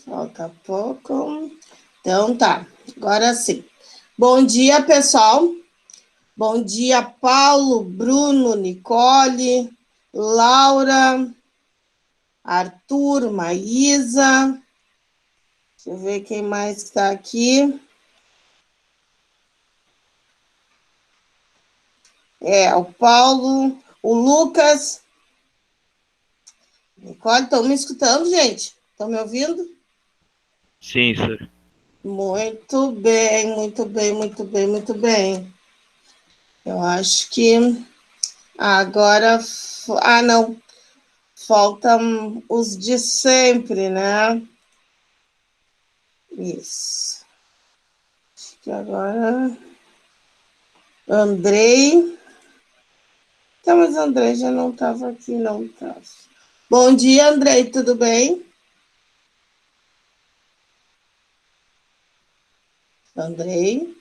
Falta pouco. Então tá, agora sim. Bom dia, pessoal. Bom dia, Paulo, Bruno, Nicole, Laura, Arthur, Maísa. Deixa eu ver quem mais está aqui. O Paulo, o Lucas. Nicole, estão me escutando, gente? Estão me ouvindo? Sim, senhor. Muito bem, muito bem, muito bem, muito bem. Eu acho que agora... Ah, não. Faltam os de sempre, né? Isso. Acho que agora... Andrei. Então, mas Andrei já não estava aqui, não. Tá. Bom dia, Andrei, tudo bem? Andrei.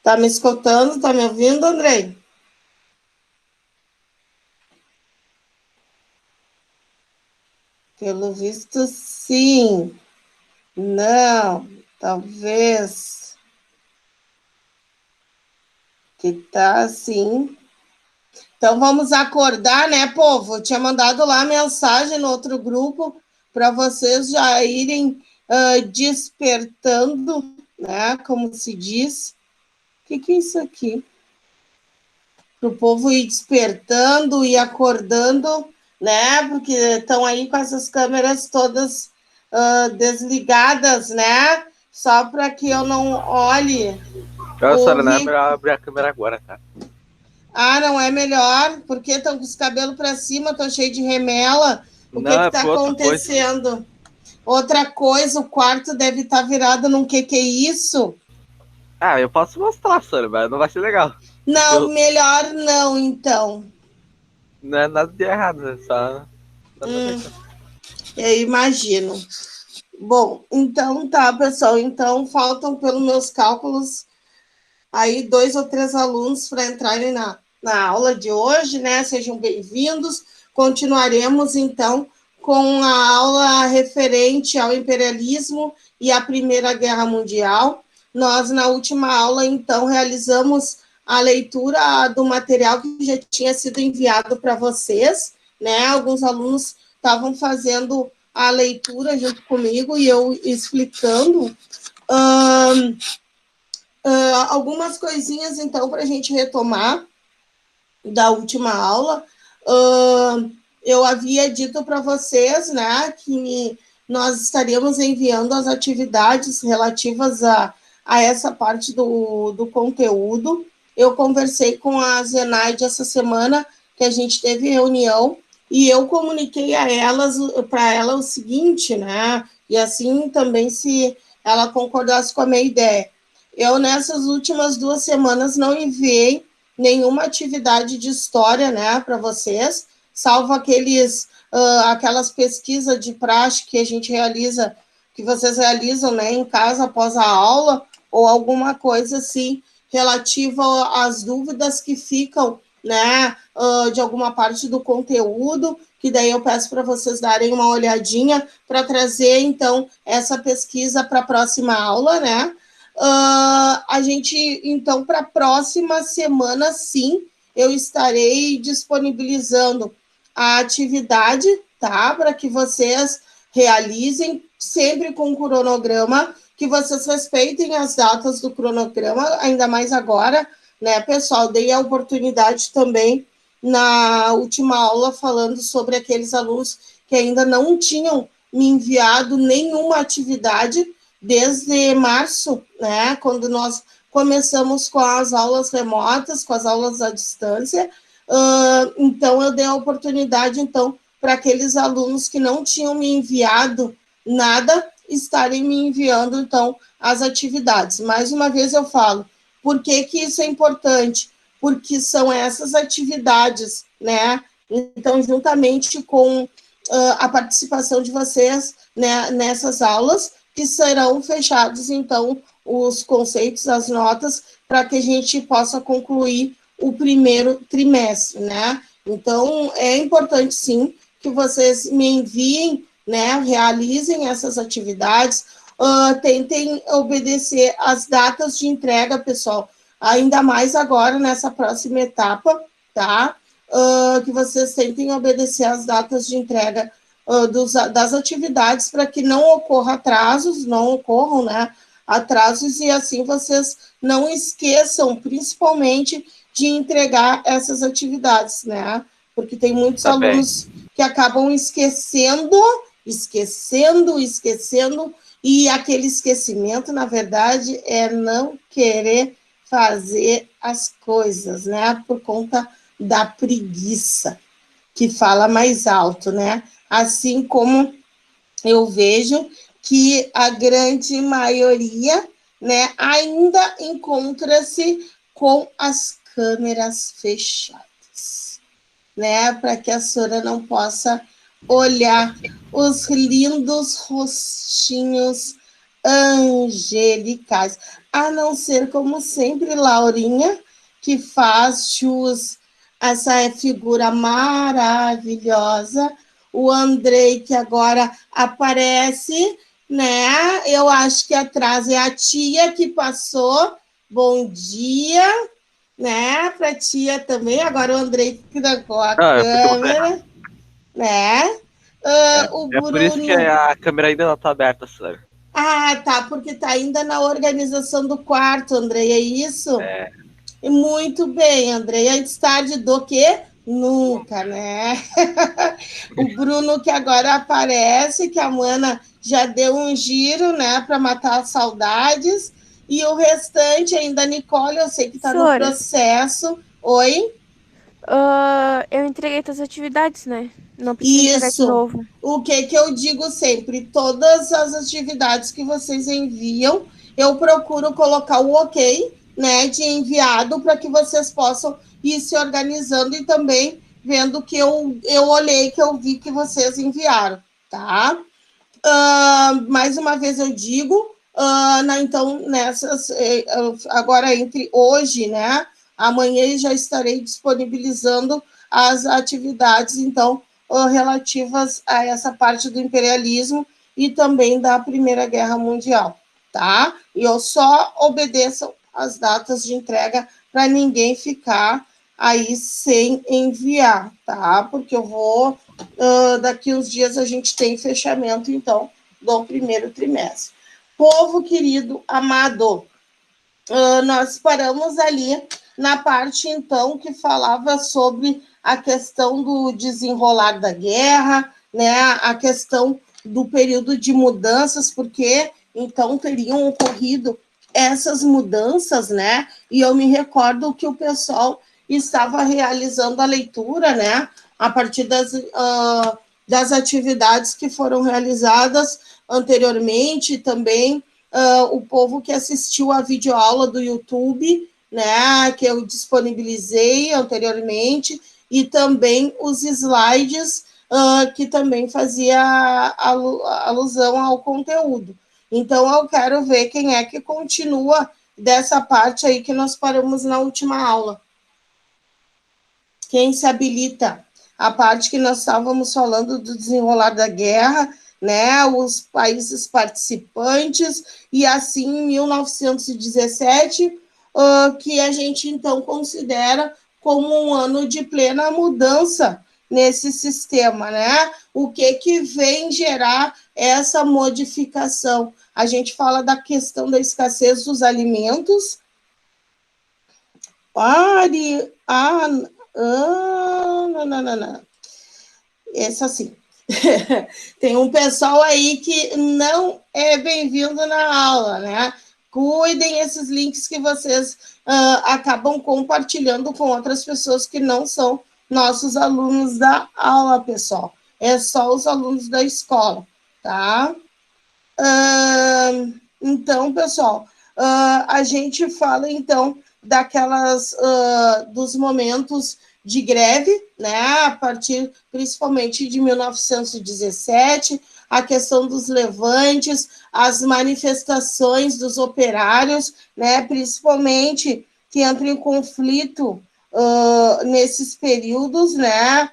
Tá me escutando? Tá me ouvindo, Andrei? Pelo visto, sim. Não, talvez. Que tá assim. Então vamos acordar, né, povo? Eu tinha mandado lá mensagem no outro grupo para vocês já irem despertando, né? Como se diz. O que é isso aqui? Para o povo ir despertando e acordando, né? Porque estão aí com essas câmeras todas desligadas, né? Só para que eu não olhe o Senhora, não é Rico. melhor abrir a câmera agora, tá? Ah, não é melhor? Porque estão com os cabelos para cima, estão cheios de remela. O que Não, é está por outra coisa. acontecendo? Outra coisa, o quarto deve estar virado num que é isso? Ah, eu posso mostrar, senhora, mas não vai ser legal. Porque Não, melhor não, então. não é nada de errado, né? Só. Eu imagino. Bom, então tá, pessoal. Então faltam, pelos meus cálculos, aí 2 ou 3 alunos para entrarem na aula de hoje, né? Sejam bem-vindos. Continuaremos, então, com a aula referente ao imperialismo e à Primeira Guerra Mundial. Nós, na última aula, então, realizamos a leitura do material que já tinha sido enviado para vocês, né? Alguns alunos estavam fazendo a leitura junto comigo e eu explicando algumas coisinhas, então, para a gente retomar da última aula. Eu havia dito para vocês, né, que nós estaríamos enviando as atividades relativas a essa parte do conteúdo. Eu conversei com a Zenaide essa semana, que a gente teve reunião, e eu comuniquei para ela o seguinte, né, e assim também se ela concordasse com a minha ideia. Eu, nessas últimas 2 semanas, não enviei nenhuma atividade de história, né, para vocês, salvo aquelas pesquisas de praxe que a gente realiza, que vocês realizam, né, em casa após a aula, ou alguma coisa assim relativa às dúvidas que ficam, né, de alguma parte do conteúdo, que daí eu peço para vocês darem uma olhadinha para trazer, então, essa pesquisa para a próxima aula, né? A gente, então, para a próxima semana, sim, eu estarei disponibilizando a atividade, tá? Para que vocês realizem, sempre com o cronograma, que vocês respeitem as datas do cronograma, ainda mais agora, né, pessoal? Dei a oportunidade também na última aula falando sobre aqueles alunos que ainda não tinham me enviado nenhuma atividade desde março, né, quando nós começamos com as aulas remotas, com as aulas à distância. Então, eu dei a oportunidade, então, para aqueles alunos que não tinham me enviado nada, estarem me enviando, então, as atividades. Mais uma vez eu falo, por que que isso é importante? Porque são essas atividades, né? Então, juntamente com a participação de vocês, né, nessas aulas, que serão fechados, então, os conceitos, as notas, para que a gente possa concluir o primeiro trimestre, né? Então, é importante, sim, que vocês me enviem, né, realizem essas atividades, tentem obedecer às datas de entrega, pessoal, ainda mais agora, nessa próxima etapa, tá? Que vocês tentem obedecer às datas de entrega das atividades para que não ocorram atrasos, né, atrasos, e assim vocês não esqueçam, principalmente, de entregar essas atividades, né? Porque tem muitos alunos que acabam esquecendo, e aquele esquecimento, na verdade, é não querer fazer as coisas, né? Por conta da preguiça, que fala mais alto, né? Assim como eu vejo que a grande maioria, né, ainda encontra-se com as câmeras fechadas, né, para que a Sora não possa olhar os lindos rostinhos angelicais, a não ser, como sempre, Laurinha, que faz jus a essa figura maravilhosa, o Andrei, que agora aparece, né? Eu acho que atrás é a tia que passou. Bom dia, né? Para a tia também. Agora o Andrei que trancou a câmera, né? O Bruno... por isso que a câmera ainda não está aberta, Sora. Ah, tá, porque está ainda na organização do quarto, Andrei, é isso? Muito bem, Andrei. Antes tarde do que nunca, né? O Bruno, que agora aparece, que a Mana já deu um giro, né, para matar as saudades. E o restante, ainda, Nicole, eu sei que está no processo. Oi? Eu entreguei todas as atividades, né? Não precisa entregar de novo. O que eu digo sempre, todas as atividades que vocês enviam, eu procuro colocar o ok, né, de enviado, para que vocês possam ir se organizando e também vendo que eu olhei, que eu vi que vocês enviaram, tá? Mais uma vez eu digo, então, nessas, agora entre hoje, né, amanhã já estarei disponibilizando as atividades, então, relativas a essa parte do imperialismo e também da Primeira Guerra Mundial, tá? E eu só obedeço as datas de entrega para ninguém ficar aí sem enviar, tá? Porque eu vou, daqui uns dias a gente tem fechamento, então, do primeiro trimestre. Povo querido, amado, nós paramos ali na parte, então, que falava sobre a questão do desenrolar da guerra, né, a questão do período de mudanças, porque, então, teriam ocorrido essas mudanças, né, e eu me recordo que o pessoal estava realizando a leitura, né, a partir das atividades que foram realizadas anteriormente, também o povo que assistiu a videoaula do YouTube, né, que eu disponibilizei anteriormente, e também os slides que também fazia alusão ao conteúdo. Então, eu quero ver quem é que continua dessa parte aí que nós paramos na última aula. Quem se habilita? A parte que nós estávamos falando do desenrolar da guerra, né, os países participantes, e assim, em 1917, que a gente, então, considera como um ano de plena mudança nesse sistema, né? O que vem gerar essa modificação? A gente fala da questão da escassez dos alimentos. Não. Essa assim. Tem um pessoal aí que não é bem-vindo na aula, né? Cuidem esses links que vocês acabam compartilhando com outras pessoas que não são nossos alunos da aula, pessoal. É só os alunos da escola, tá? Então, pessoal, a gente fala, então, dos momentos de greve, né, a partir principalmente de 1917, a questão dos levantes, as manifestações dos operários, né, principalmente que entram em conflito nesses períodos, né?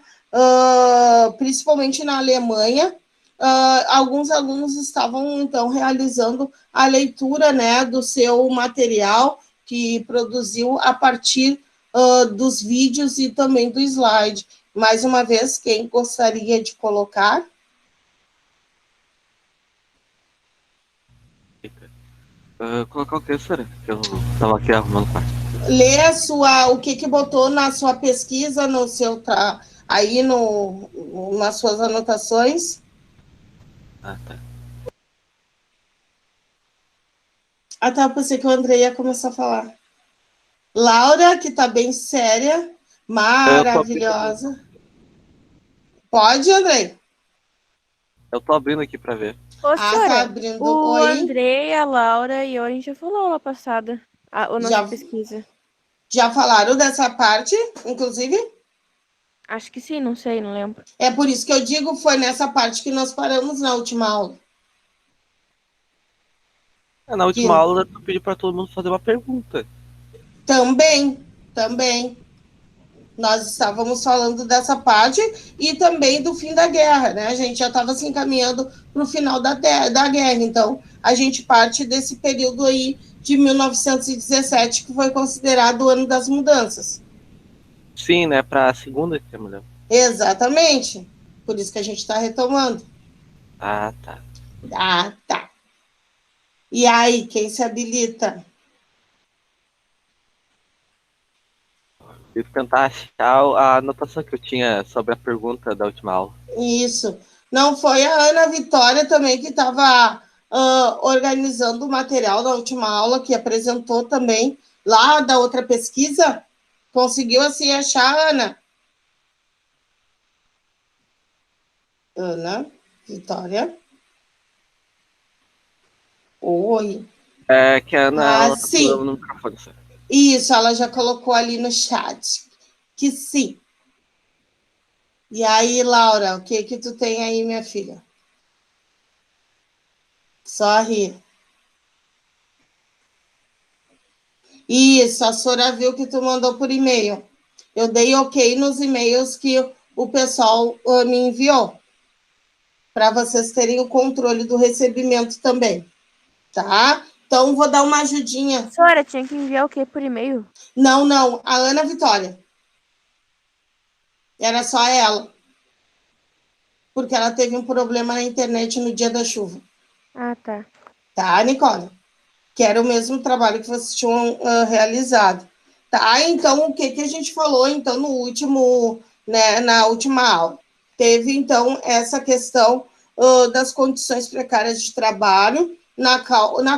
Principalmente na Alemanha, alguns alunos estavam, então, realizando a leitura, né, do seu material que produziu a partir dos vídeos e também do slide. Mais uma vez, quem gostaria de colocar? Colocar o que, senhora? Que eu tava aqui arrumando parte. Lê o que botou na sua pesquisa, no seu aí nas suas anotações. Ah, tá. Eu pensei que o André ia começar a falar. Laura, que está bem séria, maravilhosa. Pode, André? Eu tô abrindo aqui pra ver. Ô, Tá senhora, abrindo. o Oi. André, a Laura e eu, a gente já falou lá passada, a nossa pesquisa. Já falaram dessa parte, inclusive? Acho que sim, não sei, não lembro. É por isso que eu digo, foi nessa parte que nós paramos na última aula. Na última aula, eu pedi pra todo mundo fazer uma pergunta. Também. Nós estávamos falando dessa parte e também do fim da guerra, né? A gente já estava se encaminhando para o final da guerra. Então, a gente parte desse período aí de 1917, que foi considerado o ano das mudanças. Sim, né? Para a segunda que é mulher. Exatamente. Por isso que a gente está retomando. Ah, tá. Tá. E aí, quem se habilita? Eu vou tentar achar a anotação que eu tinha sobre a pergunta da última aula. Isso. Não foi a Ana Vitória também que estava organizando o material da última aula, que apresentou também lá da outra pesquisa? Conseguiu, assim, achar, Ana? Ana Vitória? Oi. É que a Ana sim. no microfone. Isso, ela já colocou ali no chat. Que sim. E aí, Laura, o que tu tem aí, minha filha? Só rir. Isso, a Sora viu que tu mandou por e-mail. Eu dei ok nos e-mails que o pessoal me enviou, para vocês terem o controle do recebimento também, tá? Então, vou dar uma ajudinha. Senhora, tinha que enviar o quê por e-mail? Não, a Ana Vitória. Era só ela. Porque ela teve um problema na internet no dia da chuva. Ah, tá. Tá, Nicole? Que era o mesmo trabalho que vocês tinham realizado. Tá, então, o que a gente falou, então, no último, né, na última aula? Teve, então, essa questão das condições precárias de trabalho, na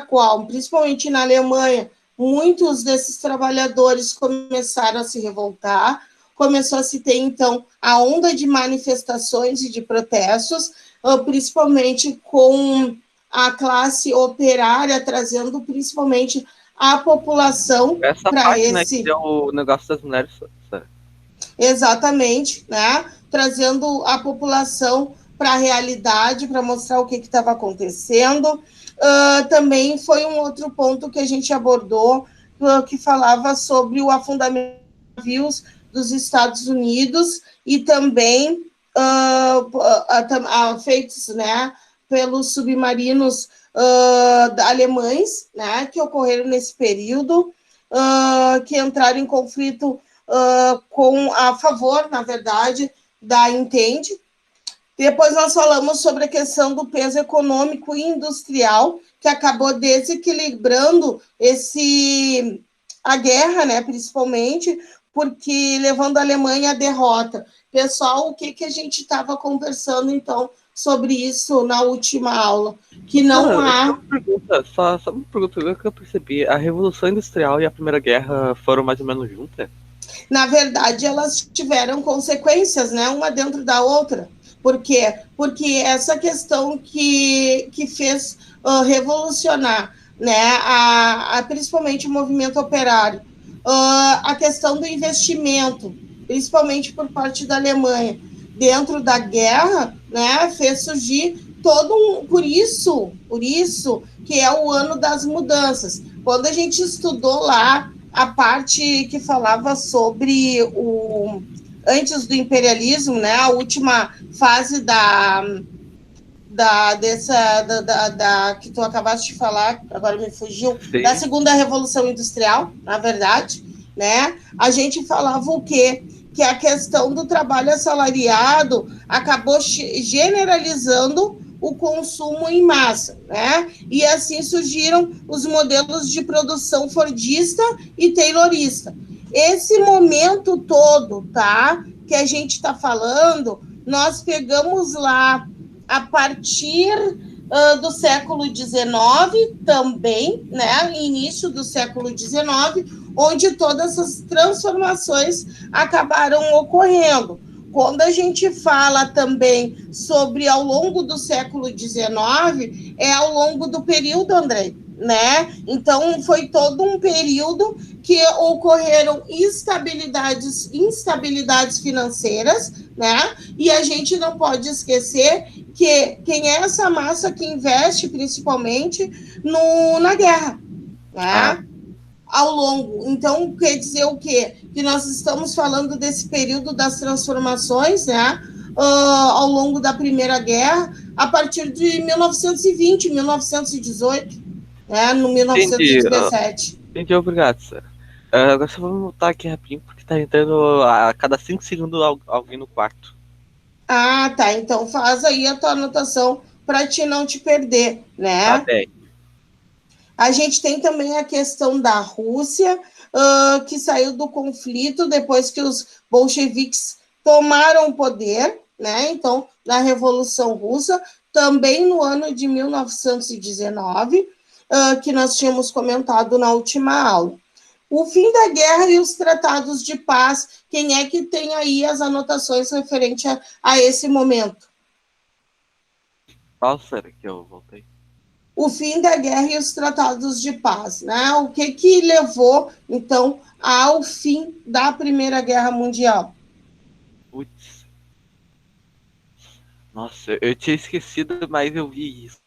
qual, principalmente na Alemanha, muitos desses trabalhadores começaram a se revoltar, começou a se ter, então, a onda de manifestações e de protestos, principalmente com a classe operária, trazendo principalmente a população para esse... Né, que deu o negócio das mulheres. Exatamente, né? Trazendo a população para a realidade, para mostrar o que estava acontecendo. Também foi um outro ponto que a gente abordou, que falava sobre o afundamento de navios dos Estados Unidos e também feitos, né, pelos submarinos alemães, né, que ocorreram nesse período, que entraram em conflito a favor, na verdade, da Entende. Depois nós falamos sobre a questão do peso econômico e industrial, que acabou desequilibrando a guerra, né, principalmente, porque levando a Alemanha à derrota. Pessoal, o que a gente estava conversando, então, sobre isso na última aula? Que não há... Só uma pergunta que eu percebi. A Revolução Industrial e a Primeira Guerra foram mais ou menos juntas? Na verdade, elas tiveram consequências, né, uma dentro da outra. Por quê? Porque essa questão que fez revolucionar, né, principalmente o movimento operário, a questão do investimento, principalmente por parte da Alemanha, dentro da guerra, né, fez surgir por isso que é o ano das mudanças. Quando a gente estudou lá a parte que falava sobre antes do imperialismo, né, a última fase que tu acabaste de falar, agora me fugiu, Sim. da segunda revolução industrial, na verdade, né? A gente falava o quê? Que a questão do trabalho assalariado acabou generalizando o consumo em massa, né? E assim surgiram os modelos de produção fordista e taylorista. Esse momento todo, tá? Que a gente está falando, nós pegamos lá a partir do século XIX também, né, início do século XIX, onde todas essas transformações acabaram ocorrendo. Quando a gente fala também sobre ao longo do século XIX, é ao longo do período, André, né? Então, foi todo um período que ocorreram instabilidades financeiras, né? E a gente não pode esquecer que quem é essa massa que investe principalmente na guerra, né? Ao longo. Então, quer dizer o quê? Que nós estamos falando desse período das transformações, né? Ao longo da Primeira Guerra, a partir de 1920, 1918, né? No 1917. Entendi, obrigado, Sara. Agora só vamos voltar aqui rapidinho, porque tá entrando a cada 5 segundos alguém no quarto. Ah, tá. Então faz aí a tua anotação para te não te perder, né? Tá bem. A gente tem também a questão da Rússia, que saiu do conflito depois que os bolcheviques tomaram o poder, né? Então, na Revolução Russa, também no ano de 1919, que nós tínhamos comentado na última aula. O fim da guerra e os tratados de paz, quem é que tem aí as anotações referente a esse momento? Qual será que eu voltei? O fim da guerra e os tratados de paz, né? O que levou, então, ao fim da Primeira Guerra Mundial? Putz. Nossa, eu tinha esquecido, mas eu vi isso.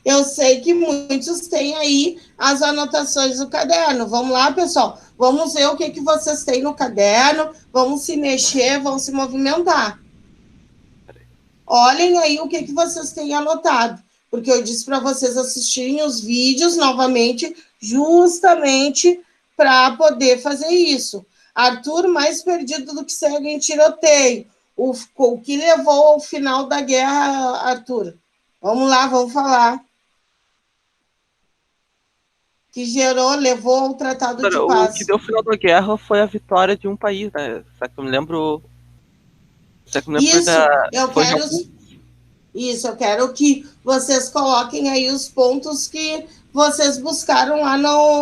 Eu sei que muitos têm aí as anotações do caderno. Vamos lá, pessoal. Vamos ver o que vocês têm no caderno. Vamos se mexer, vamos se movimentar. Olhem aí o que vocês têm anotado. Porque eu disse para vocês assistirem os vídeos novamente, justamente para poder fazer isso. Arthur, mais perdido do que cego em tiroteio. O que levou ao final da guerra, Arthur? Vamos lá, vamos falar. Que levou ao Tratado de Paz. O que deu o final da guerra foi a vitória de um país, né? Só que eu me lembro. Isso, eu quero que vocês coloquem aí os pontos que vocês buscaram lá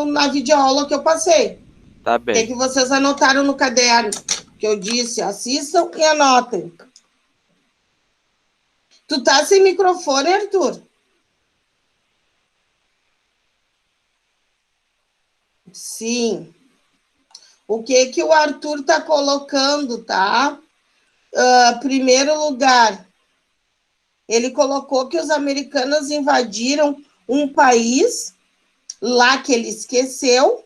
na videoaula que eu passei. Tá bem. O que vocês anotaram no caderno? Que eu disse, assistam e anotem. Tu tá sem microfone, Arthur? Sim. O que o Arthur tá colocando, tá? Primeiro lugar, ele colocou que os americanos invadiram um país lá que ele esqueceu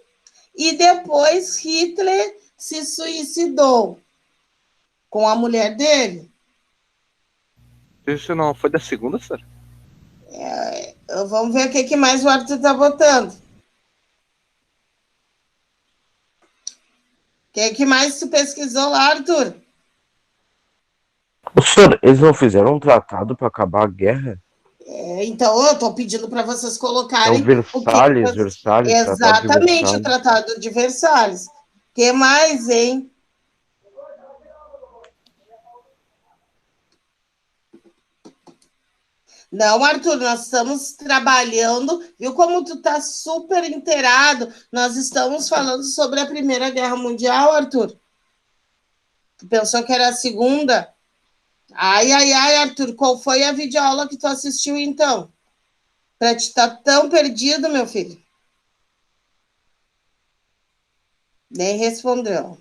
e depois Hitler se suicidou com a mulher dele. Isso não foi da segunda, Sara? Vamos ver o que mais o Arthur está botando. O que mais tu pesquisou lá, Arthur? Senhor, eles não fizeram um tratado para acabar a guerra? Então, eu estou pedindo para vocês colocarem... Então, Versalhes. Exatamente, o Tratado de Versalhes. O que mais, hein? Não, Arthur, nós estamos trabalhando, viu como tu tá super inteirado? Nós estamos falando sobre a Primeira Guerra Mundial, Arthur. Tu pensou que era a Segunda? Ai, Arthur, qual foi a videoaula que tu assistiu, então? Para te estar tão perdido, meu filho. Nem respondeu.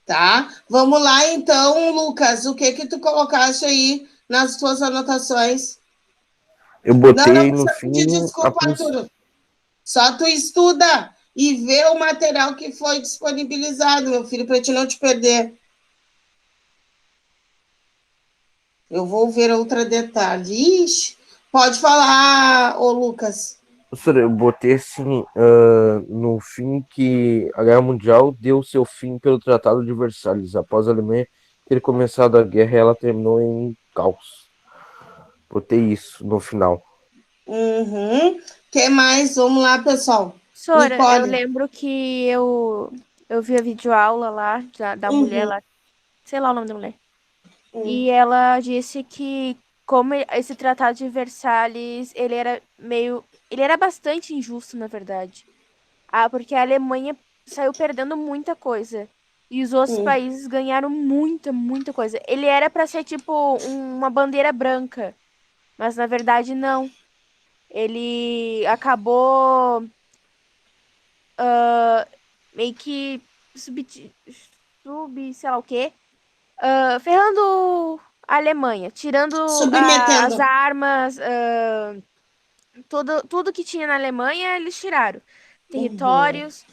Tá? Vamos lá, então, Lucas. O que tu colocaste aí nas tuas anotações? Eu botei no fim... Desculpa, Arthur. Só tu estuda e vê o material que foi disponibilizado, meu filho, para te não te perder. Eu vou ver outra detalhe. Ixi, pode falar, ô Lucas. Professora, eu botei assim, no fim que a Guerra Mundial deu seu fim pelo Tratado de Versalhes. Após a Alemanha ter começado a guerra, ela terminou em caos. Botei isso no final. Uhum. Que mais? Vamos lá, pessoal. Sora, eu Nicole. lembro que eu vi a videoaula lá da mulher Uhum. lá, sei lá o nome da mulher. Uhum. E ela disse que como esse Tratado de Versalhes, ele era bastante injusto, na verdade. Ah, porque a Alemanha saiu perdendo muita coisa. E os outros Uhum. países ganharam muita, muita coisa. Ele era pra ser tipo uma bandeira branca, mas na verdade não. Ele acabou meio que sub, sei lá o quê, ferrando a Alemanha, tirando as Submetendo. armas, tudo que tinha na Alemanha, eles tiraram. Uhum. Territórios.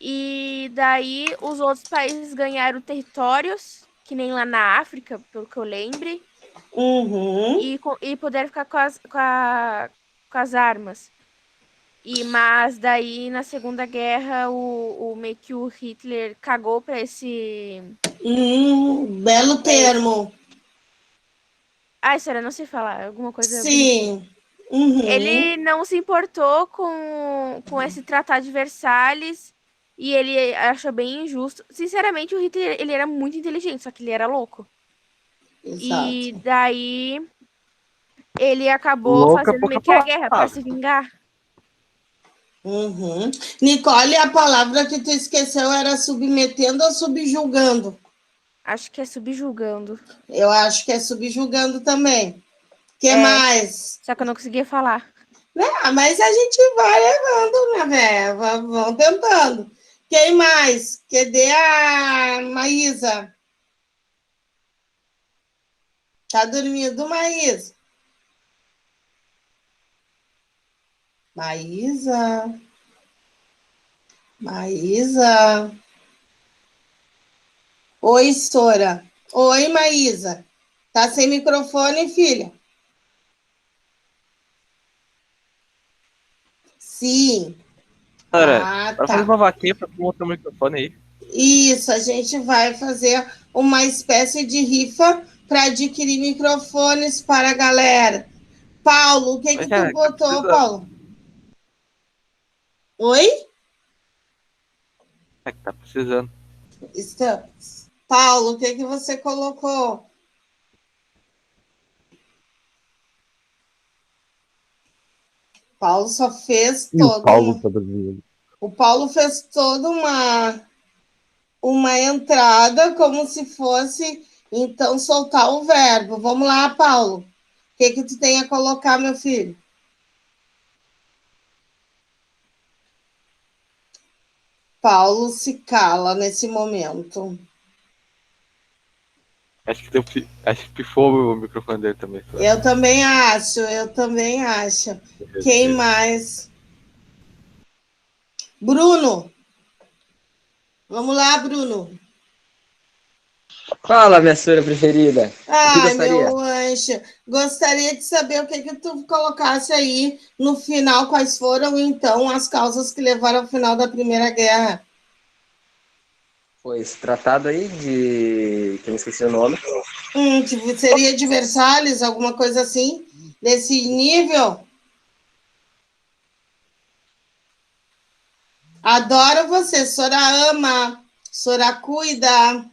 E daí os outros países ganharam territórios, que nem lá na África, pelo que eu lembre, Uhum. e puderam ficar com as armas. Mas daí na Segunda Guerra meio que o Hitler cagou pra Belo pra esse. termo. Ai, senhora, não sei falar, alguma coisa bonitinha. Sim. Uhum. Ele não se importou com esse Tratado de Versalhes e ele achou bem injusto. Sinceramente, o Hitler, ele era muito inteligente, só que ele era louco. E Exato. daí ele acabou Louca, fazendo pouca meio que a guerra pra palavra. se vingar. Uhum. Nicole, a palavra que tu esqueceu era submetendo ou subjulgando? Acho que é subjugando. Eu acho que é subjulgando também. Que É, mais? só que eu não conseguia falar. Mas a gente vai levando, né, velho? Vamos tentando. Quem mais? Cadê a Maísa? Tá dormindo, Maísa? Maísa? Maísa? Oi, Sora. Oi, Maísa. Tá sem microfone, filha? Sim. Cara, Ah, bora fazer tá. uma vaquinha pra botar o microfone aí. Isso, a gente vai fazer uma espécie de rifa para adquirir microfones para a galera. Paulo, o que que tu É, tá botou, precisando. Paulo? Oi? É que tá precisando. Estamos. Paulo, o que que você colocou? Paulo só fez E o todo Paulo uma... tá dormindo. O Paulo fez toda uma entrada como se fosse, então, soltar o verbo. Vamos lá, Paulo. O que que tu tem a colocar, meu filho? Paulo se cala nesse momento. Acho que pifou o microfone dele também. Só. Eu também acho, eu também acho. Quem mais? Bruno. Vamos lá, Bruno. Fala, minha senhora preferida. O que Ai, gostaria? meu anjo. Gostaria de saber o que que tu colocasse aí no final, quais foram, então, as causas que levaram ao final da Primeira Guerra. Foi esse tratado aí de... que eu me esqueci o nome. Tipo, seria de Versalhes, alguma coisa assim, desse nível? Adoro você, Sora ama, Sora cuida.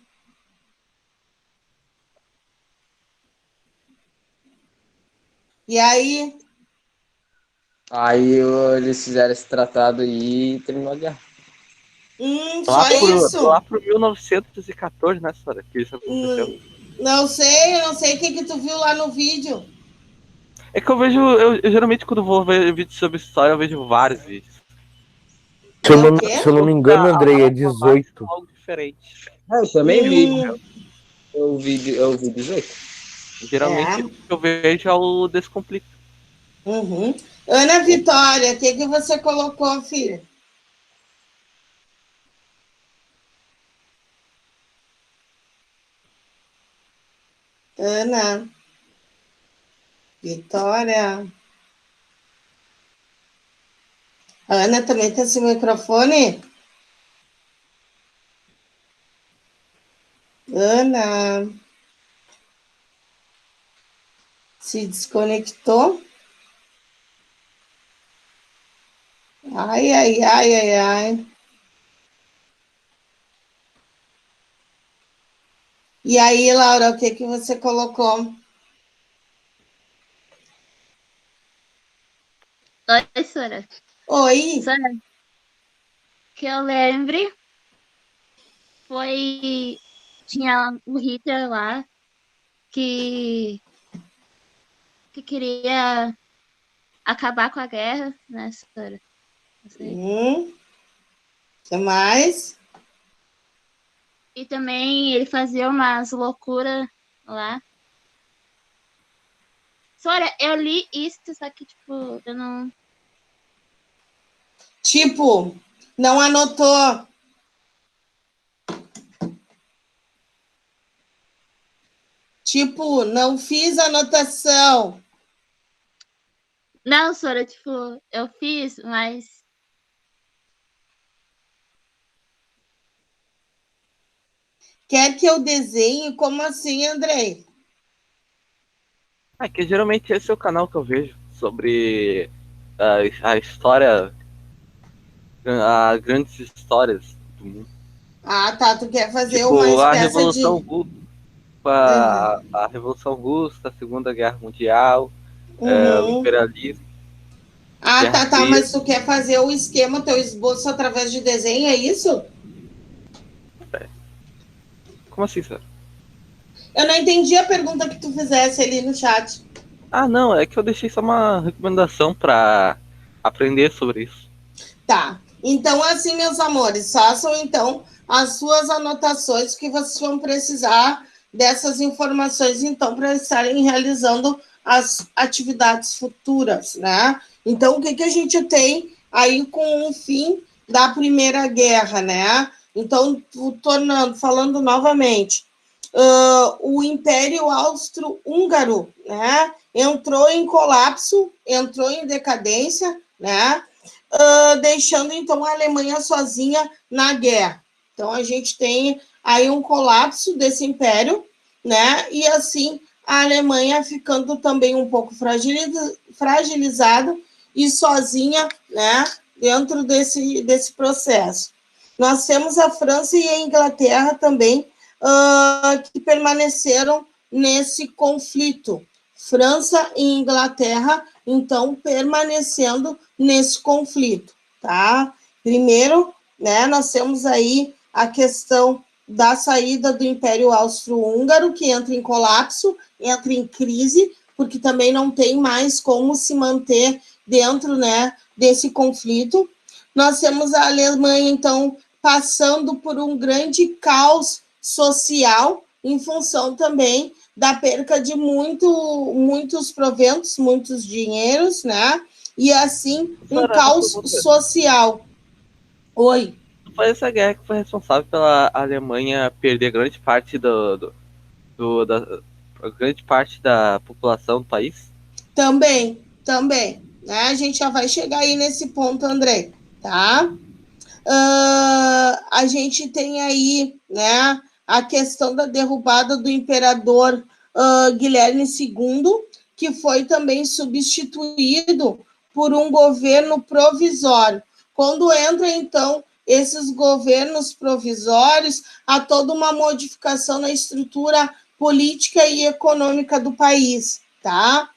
E aí? Eles fizeram esse tratado aí e terminou a guerra. Só Lá isso? pro 1914, né, senhora? Que isso aconteceu. Não sei, eu não sei o que que tu viu lá no vídeo. É que eu geralmente quando vou ver vídeos sobre história, eu vejo vários vídeos. Se É eu o não, quê? se eu não me engano, Andrei, é 18. Algo diferente. Eu também vi. Hum, Eu vi 18. Geralmente o é. que eu vejo é o Descomplica. Uhum. Ana Vitória, o que que você colocou, filha? Ana. Vitória. A Ana também tem seu microfone? Ana. Se desconectou? Ai, ai, ai, ai, ai. E aí, Laura, o que que você colocou? Oi, Sora. Oi. Sora, que eu lembre foi. Tinha o Hitler lá que, que queria acabar com a guerra, né, Sora? Não sei. Que mais? E também ele fazia umas loucuras lá. Sora, eu li isso, só que, tipo, eu não. Tipo, não anotou. Tipo, não fiz anotação. Não, Sora, tipo, eu fiz, mas. Quer que eu desenhe? Como assim, Andrei? É que geralmente esse é o canal que eu vejo sobre a história, as grandes histórias do mundo. Ah, tá. Tu quer fazer uma Tipo, a espécie Revolução de. Russa, Uhum. a Revolução Russa, a Segunda Guerra Mundial, o Uhum. imperialismo, Ah, Guerra tá, tá. Fria. Mas tu quer fazer o esquema, teu esboço através de desenho, é isso? Como assim, senhor? Eu não entendi a pergunta que tu fizesse ali no chat. Ah, não, é que eu deixei só uma recomendação pra aprender sobre isso. Tá. Então, assim, meus amores, façam então as suas anotações que vocês vão precisar dessas informações, então, para estarem realizando as atividades futuras, né? Então, o que, que a gente tem aí com o fim da Primeira Guerra, né? Então, falando novamente, o Império Austro-Húngaro, né? Entrou em colapso, entrou em decadência, né? Deixando então a Alemanha sozinha na guerra. Então a gente tem aí um colapso desse império, né? E assim a Alemanha ficando também um pouco fragilizada e sozinha, né? Dentro desse processo. Nós temos a França e a Inglaterra também que permaneceram nesse conflito. França e Inglaterra, então, permanecendo nesse conflito, tá? Primeiro, né, nós temos aí a questão da saída do Império Austro-Húngaro, que entra em colapso, entra em crise, porque também não tem mais como se manter dentro, né, desse conflito. Nós temos a Alemanha, então, passando por um grande caos social, em função também da perca de muitos proventos, muitos dinheiros, né? E assim, um Senhora, uma caos pergunta. social. Oi. Foi essa guerra que foi responsável pela Alemanha perder grande parte da grande parte da população do país? Também, né? A gente já vai chegar aí nesse ponto, André, tá? A gente tem aí, né, a questão da derrubada do imperador Guilherme II, que foi também substituído por um governo provisório. Quando entra, então, esses governos provisórios, há toda uma modificação na estrutura política e econômica do país, tá?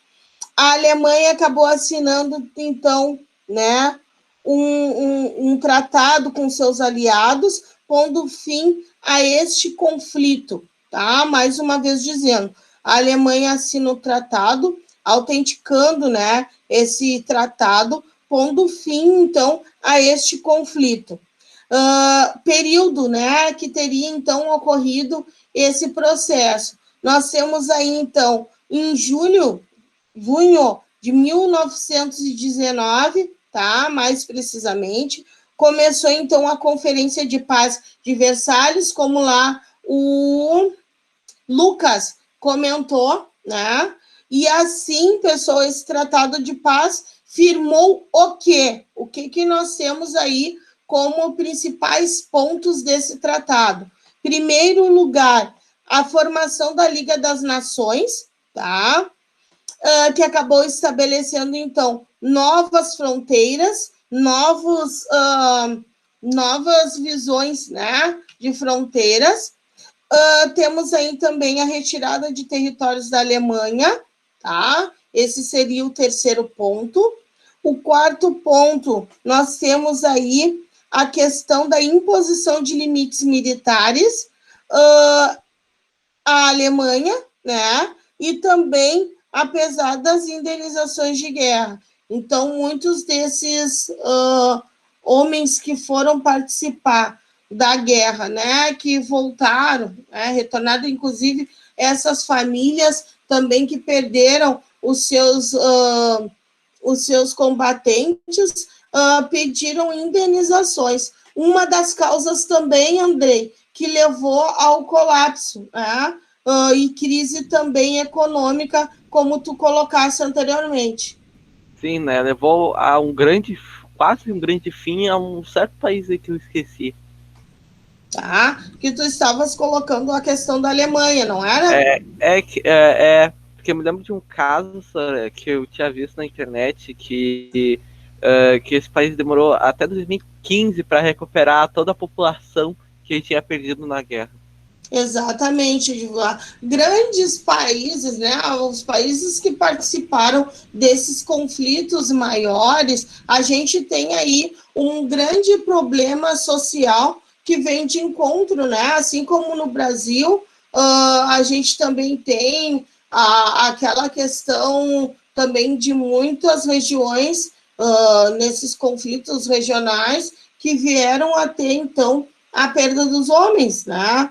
A Alemanha acabou assinando, então, né, um tratado com seus aliados, pondo fim a este conflito, tá? Mais uma vez dizendo, a Alemanha assina o tratado, autenticando, né, esse tratado, pondo fim, então, a este conflito. Período, né, que teria, então, ocorrido esse processo. Nós temos aí, então, em junho de 1919, tá? Mais precisamente, começou então a Conferência de Paz de Versalhes, como lá o Lucas comentou, né? E assim, pessoal, esse tratado de paz firmou o quê? O que nós temos aí como principais pontos desse tratado? Primeiro lugar, a formação da Liga das Nações, tá? Que acabou estabelecendo, então, novas fronteiras, novas visões, né, de fronteiras. Temos aí também a retirada de territórios da Alemanha, tá? Esse seria o terceiro ponto. O quarto ponto, nós temos aí a questão da imposição de limites militares à Alemanha, né? E também, apesar das indenizações de guerra. Então, muitos desses homens que foram participar da guerra, né, que voltaram, né, retornaram, inclusive, essas famílias também que perderam os seus combatentes, pediram indenizações. Uma das causas também, Andrei, que levou ao colapso, né, e crise também econômica, como tu colocaste anteriormente. Sim, né? Levou a quase um grande fim a um certo país aí que eu esqueci. Tá? Que tu estavas colocando a questão da Alemanha, não era? Porque eu me lembro de um caso, Sara, que eu tinha visto na internet que esse país demorou até 2015 para recuperar toda a população que tinha perdido na guerra. Exatamente, grandes países, né? Os países que participaram desses conflitos maiores, a gente tem aí um grande problema social que vem de encontro, né? Assim como no Brasil, a gente também tem aquela questão também de muitas regiões nesses conflitos regionais que vieram até então a perda dos homens, né?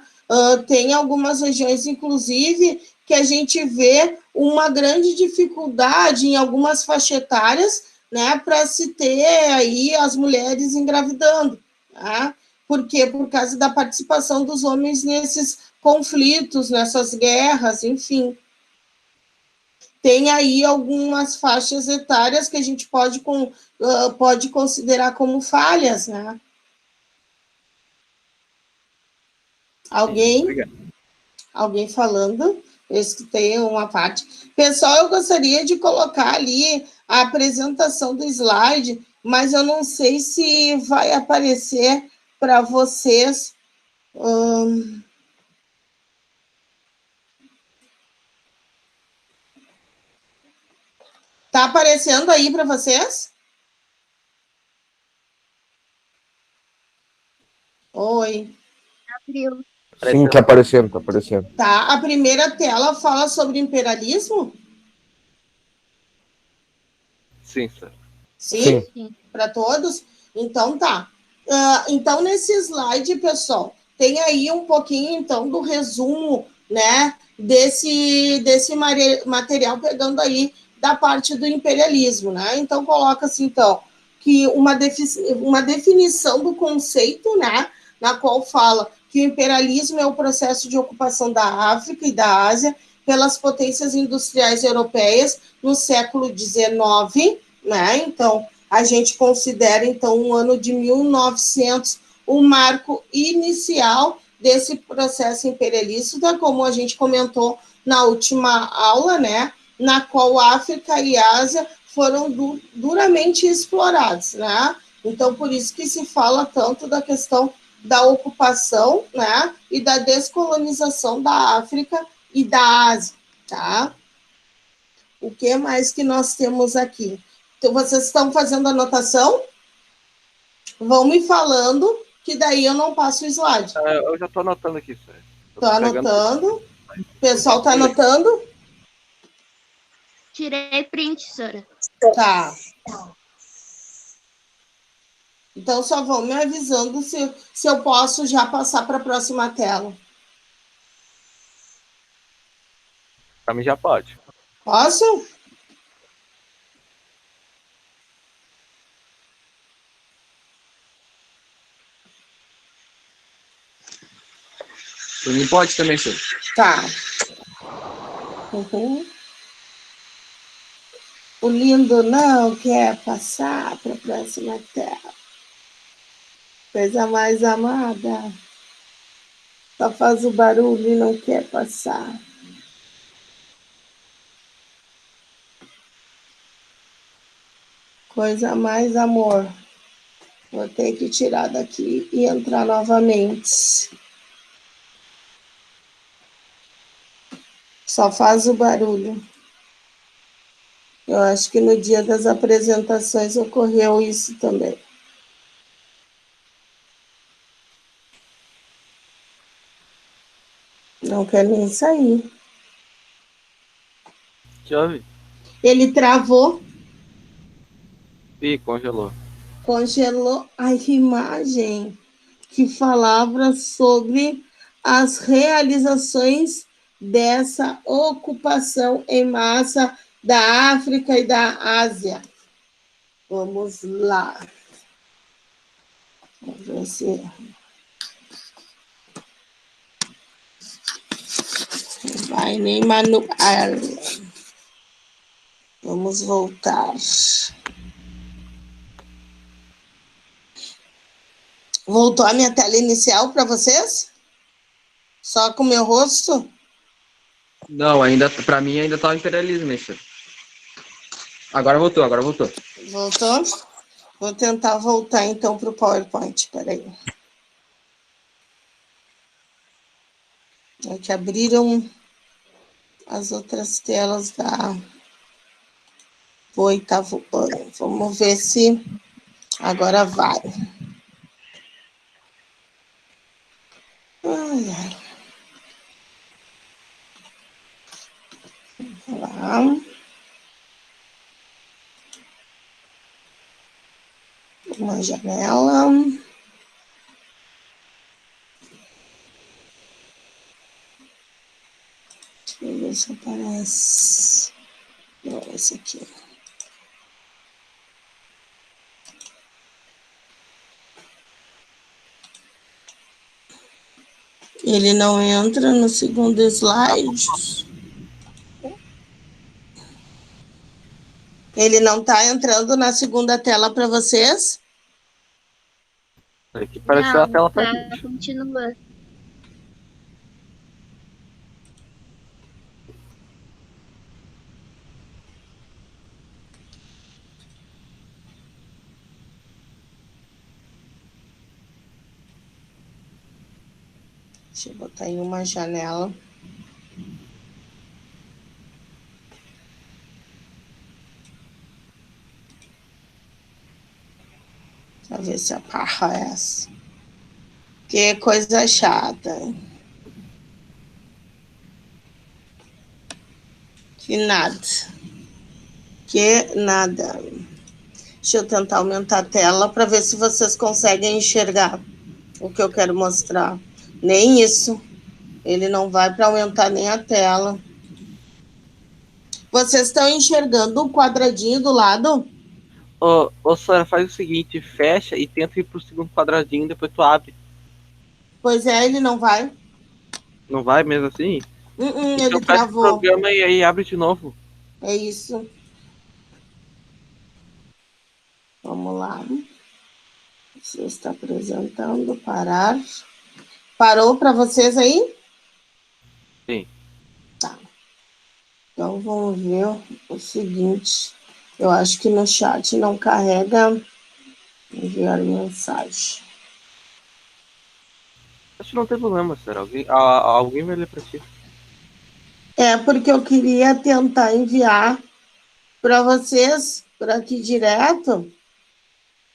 Tem algumas regiões, inclusive, que a gente vê uma grande dificuldade em algumas faixas etárias, né, para se ter aí as mulheres engravidando, tá? Por quê? Por causa da participação dos homens nesses conflitos, nessas guerras, enfim. Tem aí algumas faixas etárias que a gente pode considerar como falhas, né? Alguém falando? Eu escutei uma parte. Pessoal, eu gostaria de colocar ali a apresentação do slide, mas eu não sei se vai aparecer para vocês. Tá aparecendo aí para vocês? Oi. Abriu. Sim, tá aparecendo, tá aparecendo. Tá, a primeira tela fala sobre imperialismo? Sim, Sara. Sim? Sim. Para todos? Então tá. Então, nesse slide, pessoal, tem aí um pouquinho, então, do resumo, né, desse material, pegando aí da parte do imperialismo, né? Então, coloca-se, então, que uma definição do conceito, né, na qual fala que o imperialismo é o processo de ocupação da África e da Ásia pelas potências industriais europeias no século XIX, né? Então, a gente considera, então, o ano de 1900 o marco inicial desse processo imperialista, como a gente comentou na última aula, né? Na qual África e Ásia foram duramente explorados, né? Então, por isso que se fala tanto da questão da ocupação, né? E da descolonização da África e da Ásia, tá? O que mais que nós temos aqui? Então, vocês estão fazendo anotação? Vão me falando, que daí eu não passo o slide. Eu já tô anotando aqui, Sara. Estou anotando. O pessoal está anotando? Tirei print, Sora. Tá. Então, só vão me avisando se eu posso já passar para a próxima tela. Pra mim já pode. Posso? Por mim pode também, senhor. Tá. Uhum. O lindo não quer passar para a próxima tela. Coisa mais amada. Só faz o barulho e não quer passar. Coisa mais amor. Vou ter que tirar daqui e entrar novamente. Só faz o barulho. Eu acho que no dia das apresentações ocorreu isso também. Não quer nem sair. Que houve? Ele travou, Ih, congelou. congelou a imagem que falava sobre as realizações dessa ocupação em massa da África e da Ásia. Vamos lá. Vamos ver se vai nem manual. Vamos voltar. Voltou a minha tela inicial para vocês? Só com o meu rosto? Não, ainda, pra mim ainda tá o imperialismo, Mister. Agora voltou. Voltou? Vou tentar voltar então para o PowerPoint. Peraí. É que abriram as outras telas da oitavo ano. Vamos ver se agora vai. Ai, ai. Lá. Uma janela. Deixa eu ver se aparece. Não, esse aqui. Ele não entra no segundo slide. Ele não está entrando na segunda tela para vocês? Aqui apareceu a tela pra tá, gente. continua. Deixa eu botar em uma janela. Pra ver se aparece. Que coisa chata. Que nada. Que nada. Deixa eu tentar aumentar a tela para ver se vocês conseguem enxergar o que eu quero mostrar. Nem isso. Ele não vai para aumentar nem a tela. Vocês estão enxergando o quadradinho do lado? Ô, Sora, faz o seguinte, fecha e tenta ir pro segundo quadradinho, depois tu abre. Pois é, ele não vai. Não vai mesmo assim? Então Ele fecha o travou. programa e aí abre de novo. É isso. Vamos lá. Você está apresentando, parar. Parou para vocês aí? Sim. Tá. Então vamos ver o seguinte. Eu acho que no chat não carrega enviar mensagem. Acho que não tem problema, Sora. Alguém vai ler pra ti. É porque eu queria tentar enviar para vocês, por aqui direto,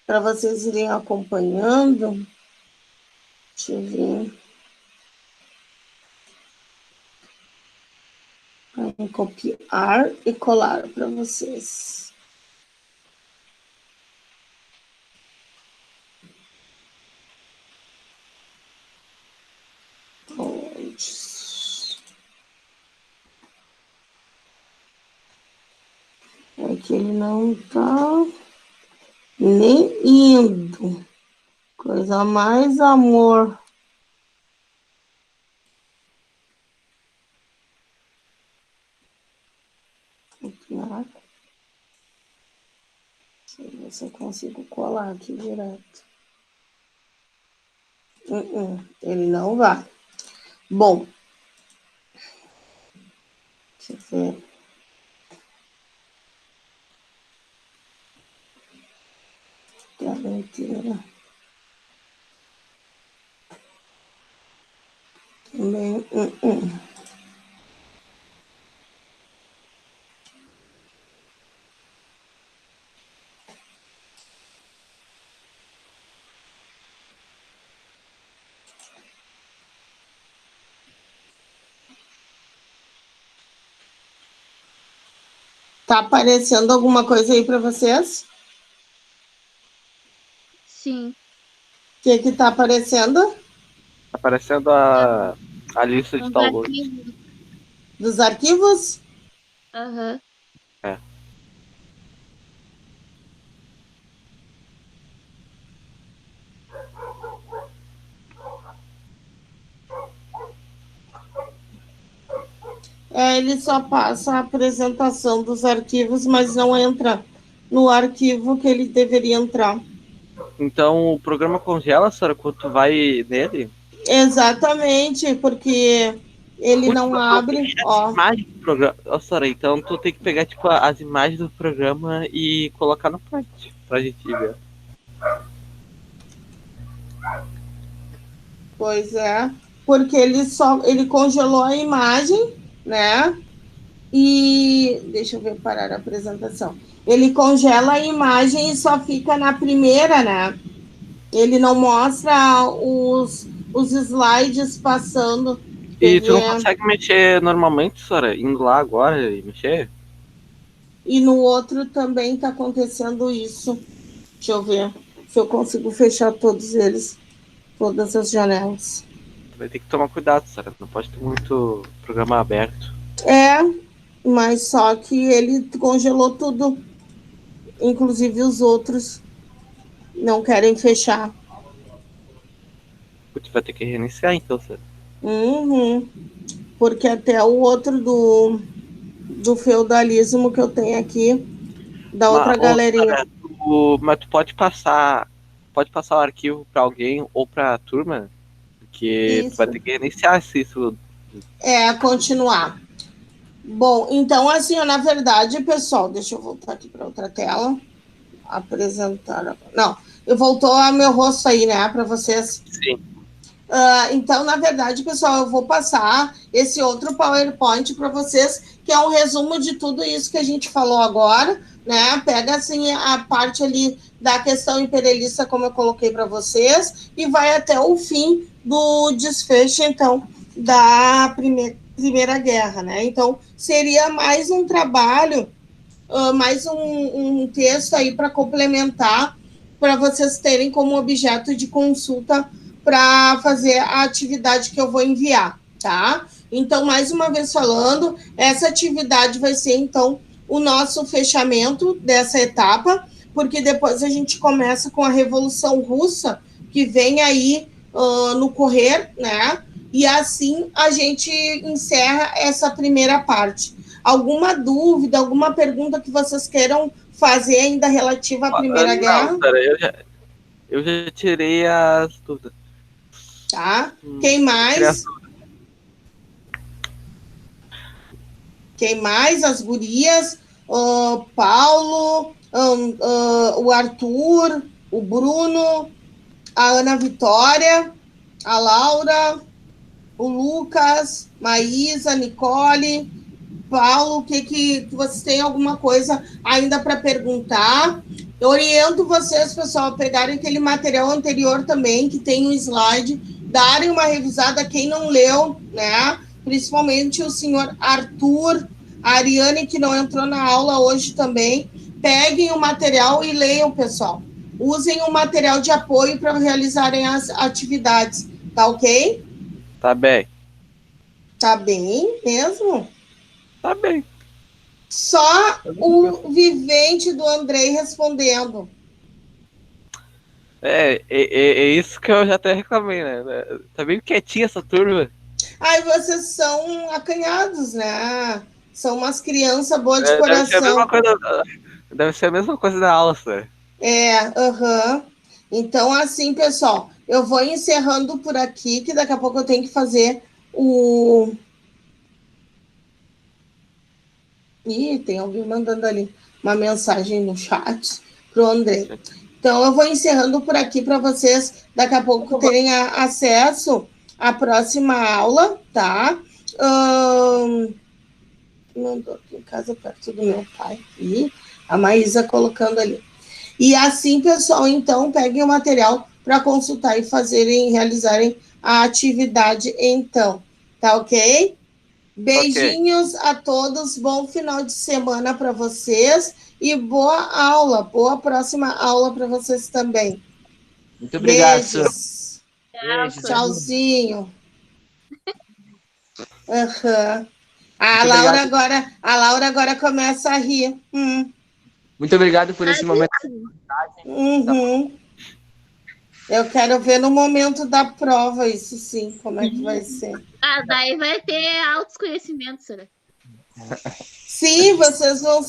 para vocês irem acompanhando. Deixa eu ver. Vou copiar e colar para vocês. É que ele não tá nem indo. Coisa mais amor. Ah, deixa eu ver se eu consigo colar aqui direto. Ele não vai. Bom, deixa eu ver. Inteira. Também. Tá aparecendo alguma coisa aí para vocês? Sim. O que que tá aparecendo? Aparecendo a lista de Os download. arquivos. Dos arquivos? Aham. É. Ele só passa a apresentação dos arquivos, mas não entra no arquivo que ele deveria entrar. Então o programa congela, Sora, quando tu vai nele? Exatamente, porque ele Putz, não mas não tem abre, as ó. imagens do programa. Ó, Sora, então tu tem que pegar tipo as imagens do programa e colocar no print pra gente ver. Pois é, porque ele congelou a imagem, né? E deixa eu ver parar a apresentação. Ele congela a imagem e só fica na primeira, né? Ele não mostra os slides passando. Quer E tu não ver? consegue mexer normalmente, Sora, indo lá agora e mexer? E no outro também está acontecendo isso. Deixa eu ver se eu consigo fechar todos eles, todas as janelas. Vai ter que tomar cuidado, Sora. Não pode ter muito programa aberto. É, mas só que ele congelou tudo, inclusive os outros não querem fechar. Tu vai ter que reiniciar então, Sora. Uhum. Porque até o outro do feudalismo que eu tenho aqui, da outra Mas, galerinha. Sora, mas tu pode passar o arquivo pra alguém ou pra turma, porque tu vai Isso. ter que reiniciar se isso. Continuar. Bom, então, assim, na verdade, pessoal, deixa eu voltar aqui para outra tela. Apresentar. Não, eu voltou a meu rosto aí, né, para vocês. Sim. Então, na verdade, pessoal, eu vou passar esse outro PowerPoint para vocês, que é um resumo de tudo isso que a gente falou agora, né? Pega, assim, a parte ali da questão imperialista, como eu coloquei para vocês, e vai até o fim do desfecho, então, da Primeira Guerra, né? Então, seria mais um trabalho, mais um texto aí para complementar, para vocês terem como objeto de consulta para fazer a atividade que eu vou enviar, tá? Então, mais uma vez falando, essa atividade vai ser, então, o nosso fechamento dessa etapa, porque depois a gente começa com a Revolução Russa, que vem aí no correr, né? E assim a gente encerra essa primeira parte. Alguma dúvida, alguma pergunta que vocês queiram fazer ainda relativa à Primeira Guerra? Não, Sora, eu já tirei as dúvidas. Tá? Quem mais? Quem mais? As gurias, Paulo, o Arthur, o Bruno, a Ana Vitória, a Laura, o Lucas, Maísa, Nicole, Paulo, que vocês têm alguma coisa ainda para perguntar? Eu oriento vocês, pessoal, a pegarem aquele material anterior também, que tem um slide, darem uma revisada, quem não leu, né? Principalmente o senhor Arthur, a Ariane, que não entrou na aula hoje também. Peguem o material e leiam, pessoal. Usem o material de apoio para realizarem as atividades, tá ok? Tá bem. Tá bem mesmo? Tá bem. Só o vivente do Andrei respondendo. É isso que eu já até reclamei, né? Tá bem quietinha essa turma. Aí vocês são acanhados, né? São umas crianças boas de Deve ser a mesma coração. coisa, deve ser a mesma coisa da aula, senhor. Aham. Então, assim, pessoal, eu vou encerrando por aqui, que daqui a pouco eu tenho que fazer o. Ih, tem alguém mandando ali uma mensagem no chat pro André. Então, eu vou encerrando por aqui para vocês daqui a pouco terem acesso à próxima aula, tá? Mandou aqui em casa perto do meu pai. E a Maísa colocando ali. E assim, pessoal, então, peguem o material para consultar e realizarem a atividade, então. Tá ok? Beijinhos a todos, bom final de semana para vocês e boa aula, boa próxima aula para vocês também. Muito obrigado, senhor. Beijos. Beijo. Tchauzinho. Aham. A Muito Laura obrigado. agora começa a rir. Muito obrigado por esse momento. Uhum. Eu quero ver no momento da prova, isso sim, como é que vai ser. Ah, daí vai ter altos conhecimentos, né? Sim, vocês vão